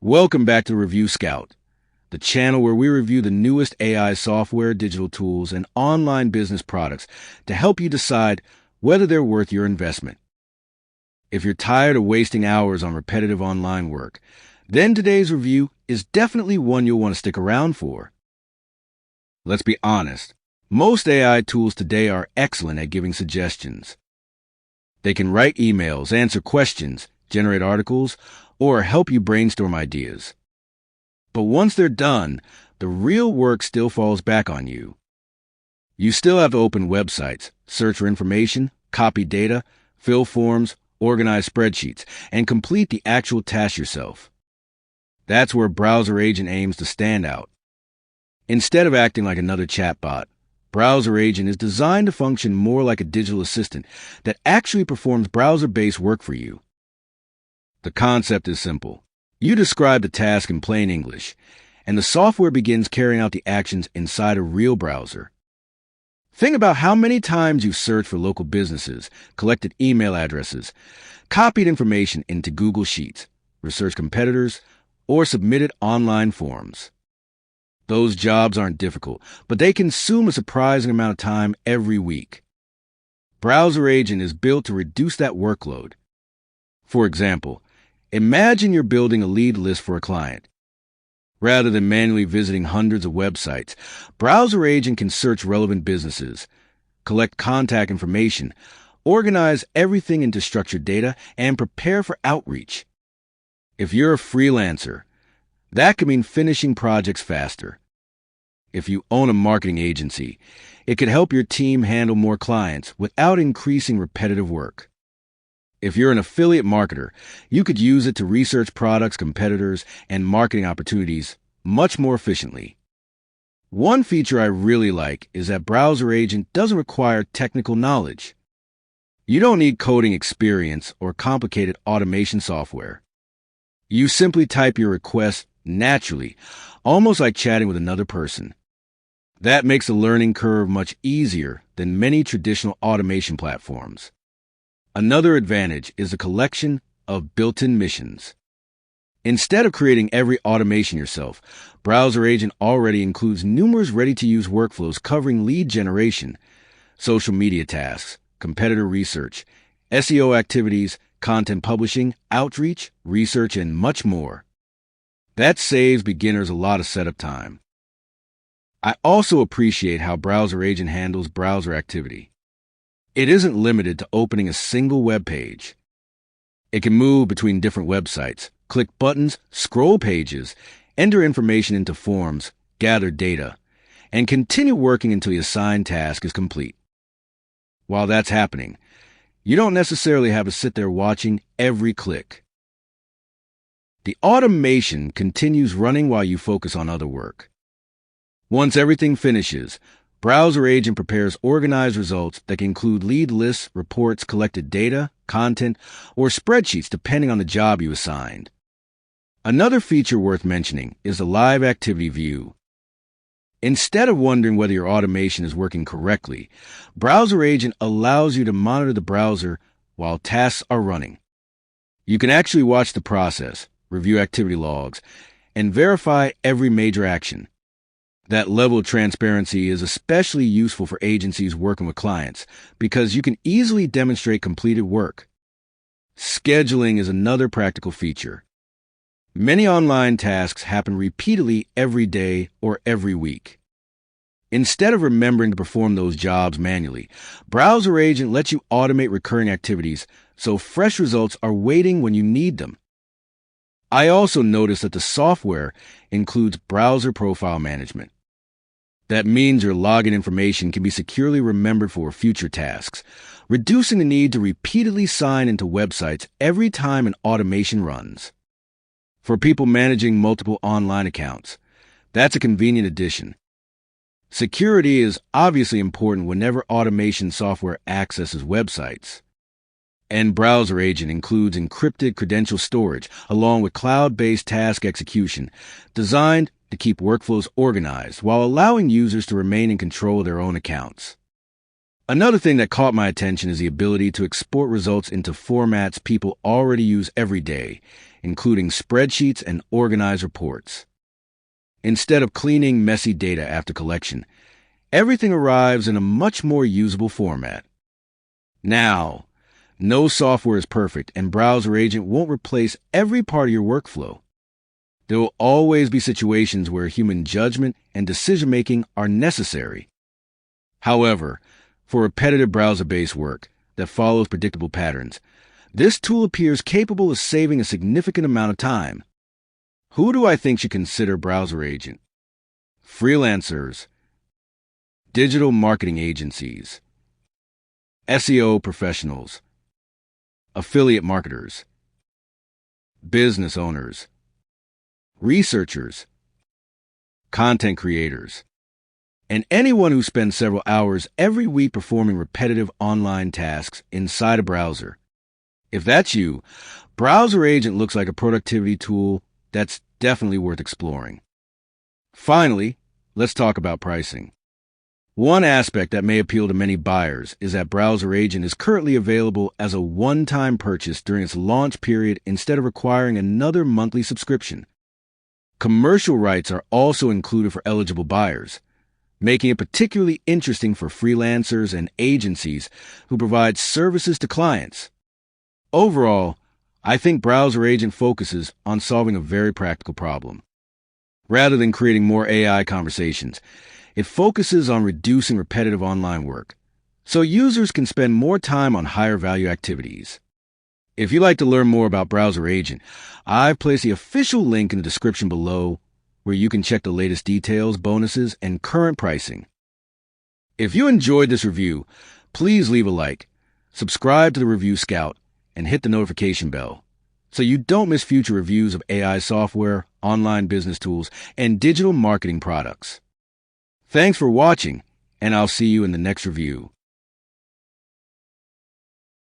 Welcome back to Review Scout, the channel where we review the newest AI software, digital tools, and online business products to help you decide whether they're worth your investment. If you're tired of wasting hours on repetitive online work, then today's review is definitely one you'll want to stick around for. Let's be honest, most AI tools today are excellent at giving suggestions. They can write emails, answer questions, generate articles, or help you brainstorm ideas. But once they're done, the real work still falls back on you. You still have to open websites, search for information, copy data, fill forms, organize spreadsheets, and complete the actual task yourself. That's where BrowserAgent aims to stand out. Instead of acting like another chatbot, BrowserAgent is designed to function more like a digital assistant that actually performs browser-based work for you. The concept is simple. You describe the task in plain English, and the software begins carrying out the actions inside a real browser. Think about how many times you've searched for local businesses, collected email addresses, copied information into Google Sheets, researched competitors, or submitted online forms. Those jobs aren't difficult, but they consume a surprising amount of time every week. BrowserAgent is built to reduce that workload. For example, imagine you're building a lead list for a client. Rather than manually visiting hundreds of websites, BrowserAgent can search relevant businesses, collect contact information, organize everything into structured data, and prepare for outreach. If you're a freelancer, that could mean finishing projects faster. If you own a marketing agency, it could help your team handle more clients without increasing repetitive work. If you're an affiliate marketer, you could use it to research products, competitors, and marketing opportunities much more efficiently. One feature I really like is that BrowserAgent doesn't require technical knowledge. You don't need coding experience or complicated automation software. You simply type your request naturally, almost like chatting with another person. That makes the learning curve much easier than many traditional automation platforms. Another advantage is the collection of built-in missions. Instead of creating every automation yourself, BrowserAgent already includes numerous ready-to-use workflows covering lead generation, social media tasks, competitor research, SEO activities, content publishing, outreach, research, and much more. That saves beginners a lot of setup time. I also appreciate how BrowserAgent handles browser activity. It isn't limited to opening a single web page. It can move between different websites, click buttons, scroll pages, enter information into forms, gather data, and continue working until the assigned task is complete. While that's happening, you don't necessarily have to sit there watching every click. The automation continues running while you focus on other work. Once everything finishes, BrowserAgent prepares organized results that can include lead lists, reports, collected data, content, or spreadsheets depending on the job you assigned. Another feature worth mentioning is the live activity view. Instead of wondering whether your automation is working correctly, BrowserAgent allows you to monitor the browser while tasks are running. You can actually watch the process, review activity logs, and verify every major action. That level of transparency is especially useful for agencies working with clients because you can easily demonstrate completed work. Scheduling is another practical feature. Many online tasks happen repeatedly every day or every week. Instead of remembering to perform those jobs manually, BrowserAgent lets you automate recurring activities so fresh results are waiting when you need them. I also noticed that the software includes browser profile management. That means your login information can be securely remembered for future tasks, reducing the need to repeatedly sign into websites every time an automation runs. For people managing multiple online accounts, that's a convenient addition. Security is obviously important whenever automation software accesses websites. And BrowserAgent includes encrypted credential storage along with cloud-based task execution designed to keep workflows organized while allowing users to remain in control of their own accounts. Another thing that caught my attention is the ability to export results into formats people already use every day, including spreadsheets and organized reports. Instead of cleaning messy data after collection, everything arrives in a much more usable format. Now, no software is perfect, and BrowserAgent won't replace every part of your workflow. There will always be situations where human judgment and decision-making are necessary. However, for repetitive browser-based work that follows predictable patterns, this tool appears capable of saving a significant amount of time. Who do I think should consider BrowserAgent? Freelancers, digital marketing agencies, SEO professionals, affiliate marketers, business owners, researchers, content creators, and anyone who spends several hours every week performing repetitive online tasks inside a browser. If that's you, BrowserAgent looks like a productivity tool that's definitely worth exploring. Finally, let's talk about pricing. One aspect that may appeal to many buyers is that BrowserAgent is currently available as a one-time purchase during its launch period instead of requiring another monthly subscription. Commercial rights are also included for eligible buyers, making it particularly interesting for freelancers and agencies who provide services to clients. Overall, I think BrowserAgent focuses on solving a very practical problem. Rather than creating more AI conversations, it focuses on reducing repetitive online work, so users can spend more time on higher value activities. If you'd like to learn more about BrowserAgent, I've placed the official link in the description below where you can check the latest details, bonuses, and current pricing. If you enjoyed this review, please leave a like, subscribe to the Review Scout, and hit the notification bell so you don't miss future reviews of AI software, online business tools, and digital marketing products. Thanks for watching, and I'll see you in the next review.